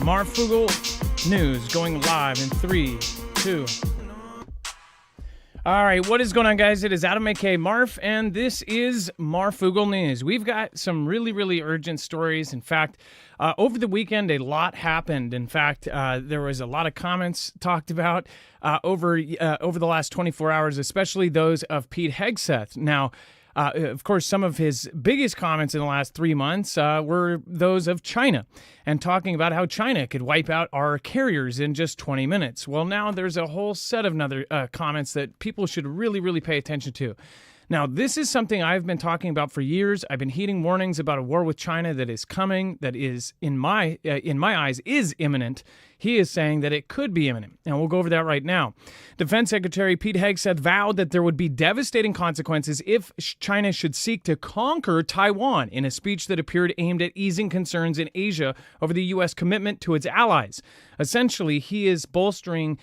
Marfoogle News going live in 3, 2. All right, what is going on, guys? It is Adam, aka Marf, and this is Marfoogle News. We've got some really, really urgent stories. In fact, over the weekend, a lot happened. In fact, there was a lot of comments talked about over the last 24 hours, especially those of Pete Hegseth. Now, of course, some of his biggest comments in the last 3 months were those of China and talking about how China could wipe out our carriers in just 20 minutes. Well, now there's a whole set of other comments that people should really, really pay attention to. Now, this is something I've been talking about for years. I've been heeding warnings about a war with China that is coming, that is, in my eyes, is imminent. He is saying that it could be imminent, and we'll go over that right now. Defense Secretary Pete Hegseth vowed that there would be devastating consequences if China should seek to conquer Taiwan in a speech that appeared aimed at easing concerns in Asia over the U.S. commitment to its allies. Essentially, he is bolstering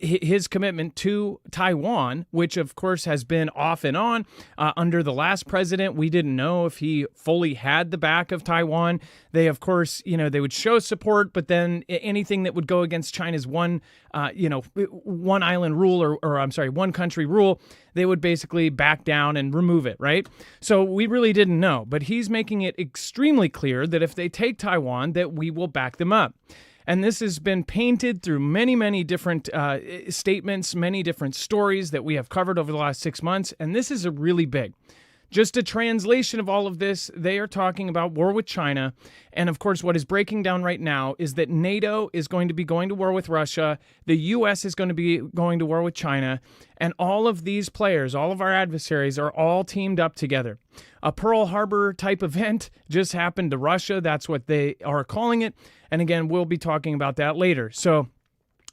his commitment to Taiwan, which, of course, has been off and on. Under the last president, we didn't know if he fully had the back of Taiwan. They, of course, they would show support, but then anything that would go against China's one island rule one country rule, they would basically back down and remove it, right? So we really didn't know, but he's making it extremely clear that if they take Taiwan, that we will back them up. And this has been painted through many, many different statements, many different stories that we have covered over the last 6 months, and this is a really big. Just a translation of all of this, they are talking about war with China. And of course, what is breaking down right now is that NATO is going to be going to war with Russia. The U.S. is going to be going to war with China. And all of these players, all of our adversaries are all teamed up together. A Pearl Harbor type event just happened to Russia. That's what they are calling it. And again, we'll be talking about that later. So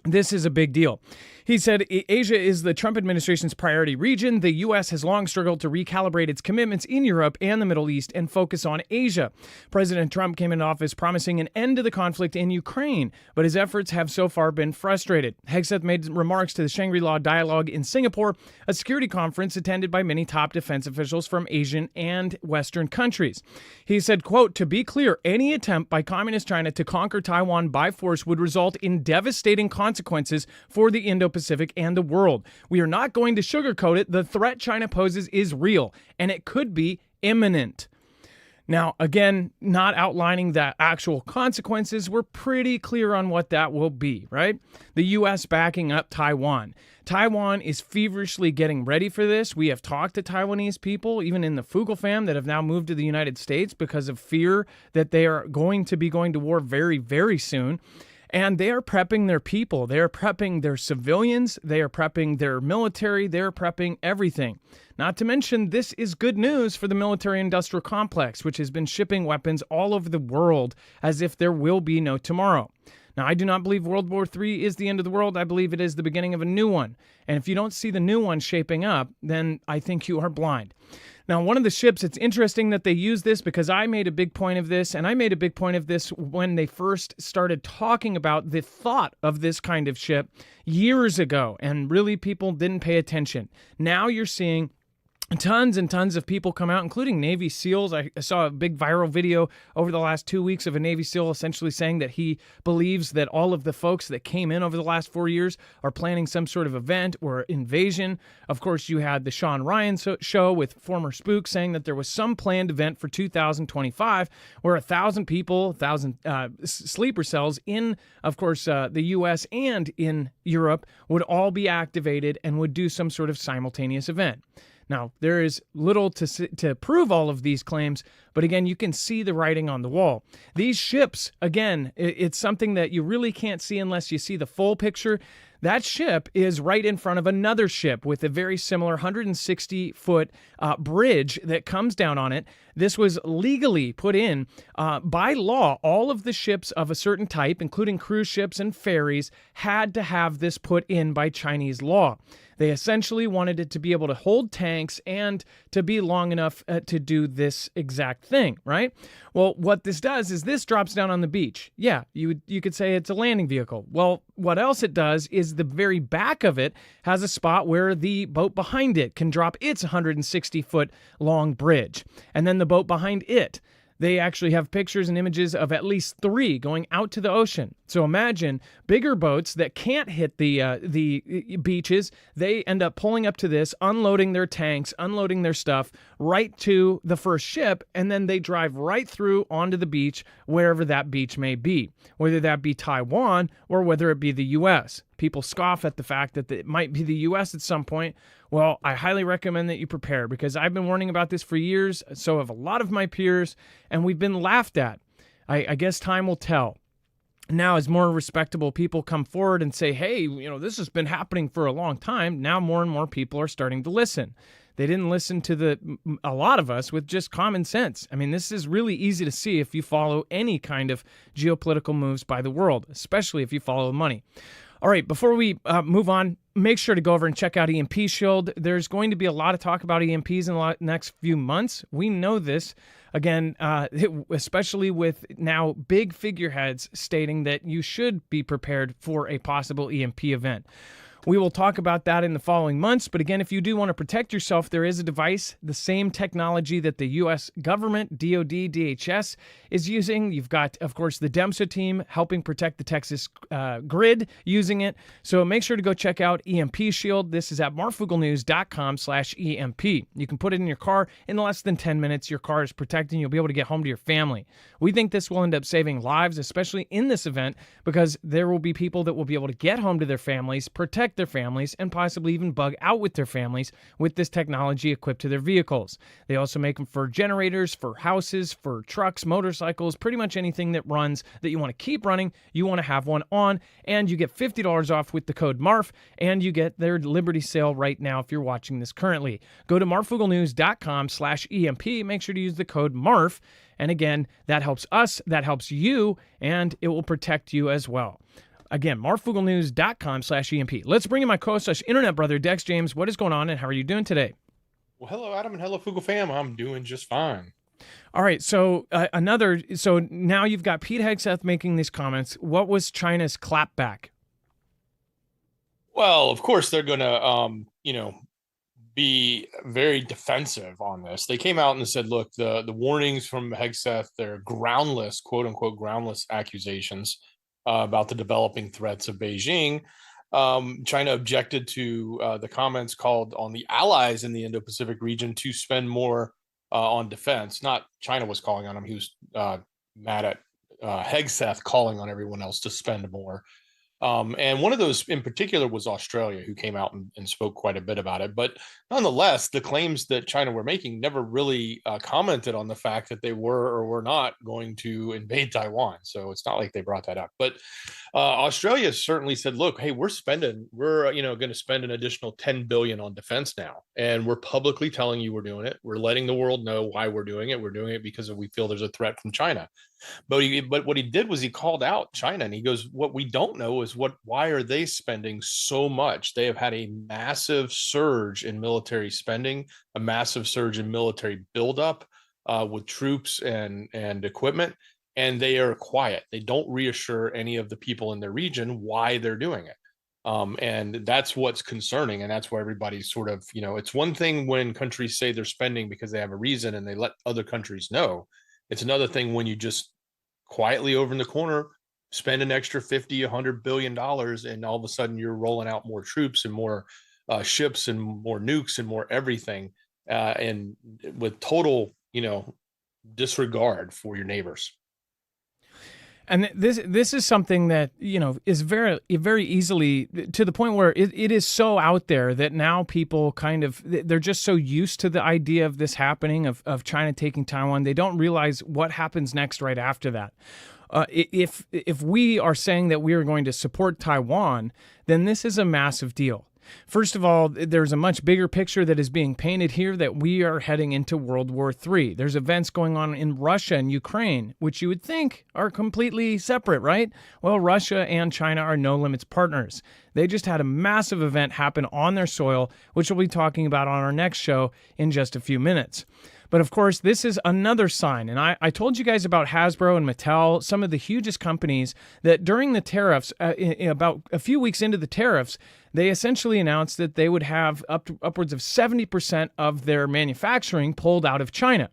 this is a big deal. He said Asia is the Trump administration's priority region. The U.S. has long struggled to recalibrate its commitments in Europe and the Middle East and focus on Asia. President Trump came into office promising an end to the conflict in Ukraine, but his efforts have so far been frustrated. Hegseth made remarks to the Shangri-La Dialogue in Singapore, a security conference attended by many top defense officials from Asian and Western countries. He said, quote, "To be clear, any attempt by Communist China to conquer Taiwan by force would result in devastating consequences for the Indo-Pacific and the world. We are not going to sugarcoat it. The threat China poses is real, and it could be imminent." Now, again, not outlining the actual consequences. We're pretty clear on what that will be, right? The U.S. backing up Taiwan. Taiwan is feverishly getting ready for this. We have talked to Taiwanese people, even in the Fugel fam, that have now moved to the United States because of fear that they are going to be going to war very, very soon. And they are prepping their people. They are prepping their civilians. They are prepping their military. They are prepping everything. Not to mention, this is good news for the military-industrial complex, which has been shipping weapons all over the world as if there will be no tomorrow. Now, I do not believe World War III is the end of the world. I believe it is the beginning of a new one. And if you don't see the new one shaping up, then I think you are blind. Now, one of the ships, it's interesting that they use this because I made a big point of this, and I made a big point of this when they first started talking about the thought of this kind of ship years ago, and really people didn't pay attention. Now you're seeing tons and tons of people come out, including Navy SEALs. I saw a big viral video over the last 2 weeks of a Navy SEAL essentially saying that he believes that all of the folks that came in over the last 4 years are planning some sort of event or invasion. Of course, you had the Sean Ryan show with former Spook saying that there was some planned event for 2025 where 1,000 people, 1,000 sleeper cells in, of course, the U.S. and in Europe would all be activated and would do some sort of simultaneous event. Now, there is little to prove all of these claims, but again, you can see the writing on the wall. These ships, again, it's something that you really can't see unless you see the full picture. That ship is right in front of another ship with a very similar 160-foot bridge that comes down on it. This was legally put in by law. All of the ships of a certain type, including cruise ships and ferries, had to have this put in by Chinese law. They essentially wanted it to be able to hold tanks and to be long enough to do this exact thing, right? Well, what this does is this drops down on the beach. Yeah, you could say it's a landing vehicle. Well, what else it does is the very back of it has a spot where the boat behind it can drop its 160-foot long bridge. And then the boat behind it, They actually have pictures and images of at least 3 going out to the ocean. So imagine bigger boats that can't hit the beaches. They end up pulling up to this, unloading their tanks, unloading their stuff right to the first ship, and then they drive right through onto the beach, wherever that beach may be, whether that be Taiwan or whether it be the U.S. People scoff at the fact that it might be the U.S. at some point. Well, I highly recommend that you prepare, because I've been warning about this for years. So have a lot of my peers, and we've been laughed at. I guess time will tell. Now, as more respectable people come forward and say, hey, this has been happening for a long time, now more and more people are starting to listen. They didn't listen to a lot of us with just common sense. I mean, this is really easy to see if you follow any kind of geopolitical moves by the world, especially if you follow money. All right, before we move on, make sure to go over and check out EMP Shield. There's going to be a lot of talk about EMPs in the next few months. We know this. Again, especially with now big figureheads stating that you should be prepared for a possible EMP event. We will talk about that in the following months. But again, if you do want to protect yourself, there is a device, the same technology that the U.S. government, DoD, DHS, is using. You've got, of course, the DEMSA team helping protect the Texas grid using it. So make sure to go check out EMP Shield. This is at marfooglenews.com/EMP. You can put it in your car. In less than 10 minutes, your car is protected and you'll be able to get home to your family. We think this will end up saving lives, especially in this event, because there will be people that will be able to get home to their families, protect their families, and possibly even bug out with their families with this technology equipped to their vehicles. They also make them for generators, for houses, for trucks, motorcycles, pretty much anything that runs that you want to keep running, you want to have one on, and you get $50 off with the code MARF, and you get their Liberty sale right now if you're watching this currently. Go to marfooglenews.com/EMP. Make sure to use the code MARF, and again, that helps us, that helps you, and it will protect you as well. Again, marfooglenews.com/EMP. Let's bring in my co-host, internet brother, Dex James. What is going on, and how are you doing today? Well, hello, Adam, and hello, Foogle fam. I'm doing just fine. All right, so so now you've got Pete Hegseth making these comments. What was China's clapback? Well, of course, they're going to, be very defensive on this. They came out and said, look, the warnings from Hegseth, they're groundless, quote unquote, groundless accusations about the developing threats of Beijing. China objected to the comments called on the allies in the Indo-Pacific region to spend more on defense. Not China was calling on him. He was mad at Hegseth calling on everyone else to spend more. And one of those in particular was Australia, who came out and spoke quite a bit about it. But nonetheless, the claims that China were making never really commented on the fact that they were or were not going to invade Taiwan. So it's not like they brought that up. But Australia certainly said, look, hey, we're going to spend an additional $10 billion on defense now. And we're publicly telling you we're doing it. We're letting the world know why we're doing it. We're doing it because we feel there's a threat from China. But what he did was he called out China, and he goes, what we don't know is why are they spending so much? They have had a massive surge in military spending, a massive surge in military buildup with troops and equipment, and they are quiet. They don't reassure any of the people in their region why they're doing it. And that's what's concerning. And that's why everybody's sort of, it's one thing when countries say they're spending because they have a reason and they let other countries know. It's another thing when you just quietly over in the corner spend an extra $50-100 billion, and all of a sudden you're rolling out more troops and more ships and more nukes and more everything, and with total, disregard for your neighbors. And this is something that, is very, very easily to the point where it is so out there that now people they're just so used to the idea of this happening, of China taking Taiwan. They don't realize what happens next right after that. If we are saying that we are going to support Taiwan, then this is a massive deal. First of all, there's a much bigger picture that is being painted here that we are heading into World War III. There's events going on in Russia and Ukraine, which you would think are completely separate, right? Well, Russia and China are no limits partners. They just had a massive event happen on their soil, which we'll be talking about on our next show in just a few minutes. But of course, this is another sign. And I told you guys about Hasbro and Mattel, some of the hugest companies that during the tariffs, about a few weeks into the tariffs, they essentially announced that they would have upwards of 70% of their manufacturing pulled out of China.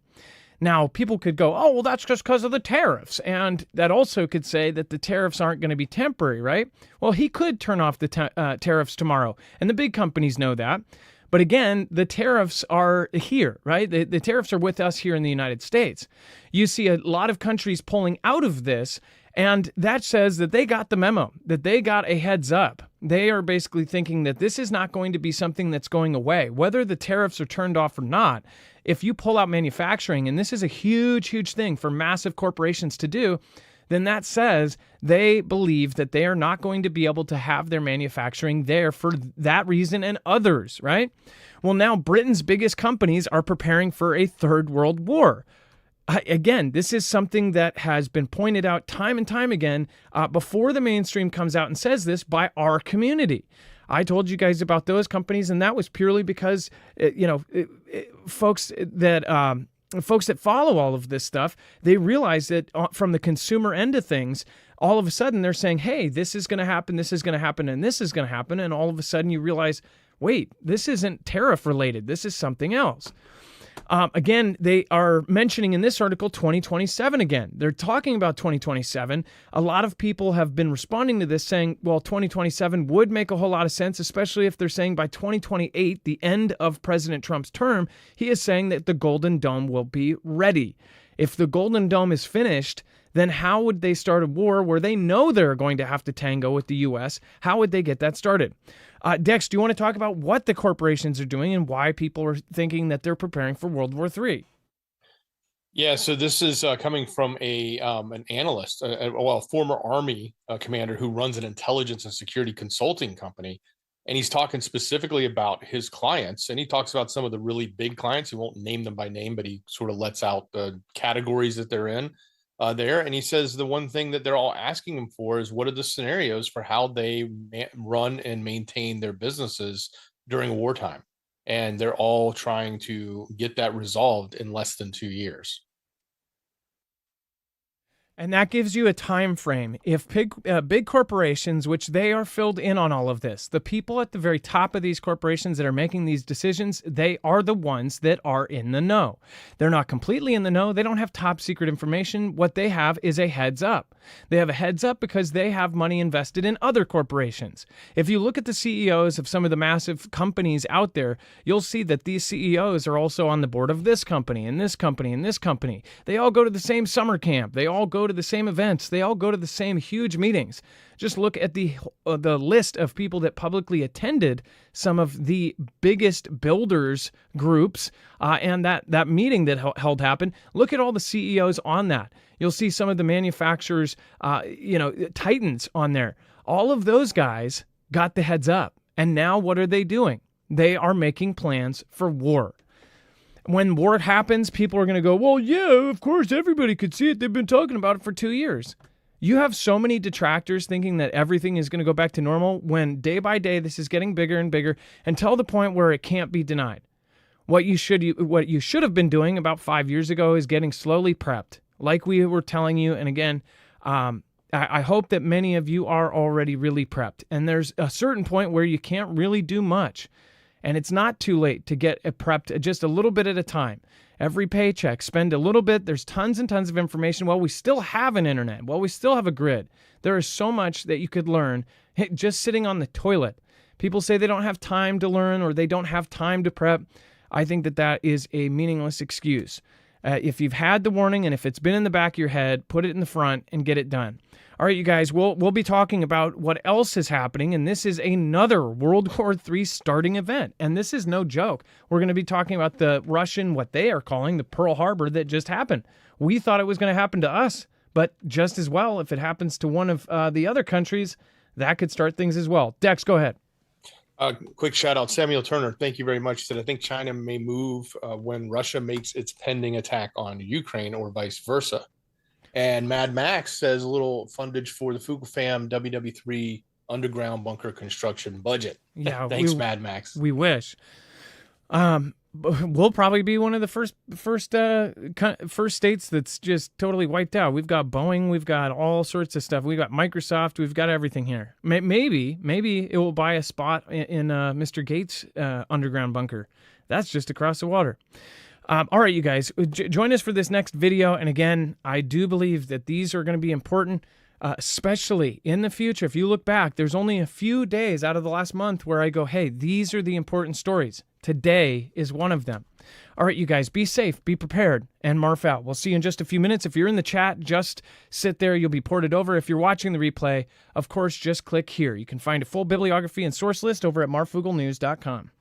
Now, people could go, oh, well, that's just because of the tariffs. And that also could say that the tariffs aren't going to be temporary, right? Well, he could turn off the tariffs tomorrow. And the big companies know that. But again, the tariffs are here, right? The tariffs are with us here in the United States. You see a lot of countries pulling out of this, and that says that they got the memo, that they got a heads up. They are basically thinking that this is not going to be something that's going away. Whether the tariffs are turned off or not, if you pull out manufacturing, and this is a huge, huge thing for massive corporations to do, then that says they believe that they are not going to be able to have their manufacturing there for that reason and others, right? Well, now Britain's biggest companies are preparing for a third world war. Again, this is something that has been pointed out time and time again before the mainstream comes out and says this by our community. I told you guys about those companies, and that was purely because, folks that follow all of this stuff, they realize that from the consumer end of things, all of a sudden they're saying, hey, this is going to happen, this is going to happen, and this is going to happen. And all of a sudden you realize, wait, this isn't tariff related. This is something else. Again, they are mentioning in this article 2027 again. They're talking about 2027. A lot of people have been responding to this saying, well, 2027 would make a whole lot of sense, especially if they're saying by 2028, the end of President Trump's term, he is saying that the Golden Dome will be ready. If the Golden Dome is finished, then how would they start a war where they know they're going to have to tango with the U.S.? How would they get that started? Dex, do you want to talk about what the corporations are doing and why people are thinking that they're preparing for World War III? Yeah, so this is coming from an analyst, a former Army commander who runs an intelligence and security consulting company. And he's talking specifically about his clients. And he talks about some of the really big clients. He won't name them by name, but he sort of lets out the categories that they're in there. And he says the one thing that they're all asking him for is what are the scenarios for how they run and maintain their businesses during wartime. And they're all trying to get that resolved in less than 2 years. And that gives you a time frame. If big corporations, which they are filled in on all of this, the people at the very top of these corporations that are making these decisions, they are the ones that are in the know. They're not completely in the know. They don't have top secret information. What they have is a heads up. They have a heads up because they have money invested in other corporations. If you look at the CEOs of some of the massive companies out there, you'll see that these CEOs are also on the board of this company and this company and this company. They all go to the same summer camp. They all go to the same events. They all go to the same huge meetings. Just look at the list of people that publicly attended some of the biggest builders groups and that meeting that held happened. Look at all the CEOs on that. You'll see some of the manufacturers, titans on there. All of those guys got the heads up. And now what are they doing? They are making plans for war. When war happens, people are going to go, well, yeah, of course, everybody could see it. They've been talking about it for 2 years. You have so many detractors thinking that everything is going to go back to normal when day by day this is getting bigger and bigger until the point where it can't be denied. What you should have been doing about 5 years ago is getting slowly prepped, like we were telling you. And again, I hope that many of you are already really prepped. And there's a certain point where you can't really do much. And it's not too late to get prepped just a little bit at a time. Every paycheck, spend a little bit. There's tons and tons of information. Well, we still have an internet. Well, we still have a grid. There is so much that you could learn just sitting on the toilet. People say they don't have time to learn or they don't have time to prep. I think that is a meaningless excuse. If you've had the warning and if it's been in the back of your head, put it in the front and get it done. All right, you guys, we'll be talking about what else is happening, and this is another World War III starting event, and this is no joke. We're going to be talking about the Russian, what they are calling the Pearl Harbor that just happened. We thought it was going to happen to us, but just as well, if it happens to one of the other countries, that could start things as well. Dex, go ahead. Quick shout out, Samuel Turner. Thank you very much. He said, I think China may move when Russia makes its pending attack on Ukraine or vice versa. And Mad Max says a little fundage for the Fugel fam WW3 underground bunker construction budget. Yeah, thanks, Mad Max. We wish. We'll probably be one of the first states that's just totally wiped out. We've got Boeing, we've got all sorts of stuff. We've got Microsoft, we've got everything here. Maybe it will buy a spot in Mr. Gates' underground bunker. That's just across the water. All right, you guys, join us for this next video. And again, I do believe that these are going to be important, especially in the future. If you look back, there's only a few days out of the last month where I go, hey, these are the important stories. Today is one of them. All right, you guys, be safe, be prepared, and Marf out. We'll see you in just a few minutes. If you're in the chat, just sit there. You'll be ported over. If you're watching the replay, of course, just click here. You can find a full bibliography and source list over at marfooglenews.com.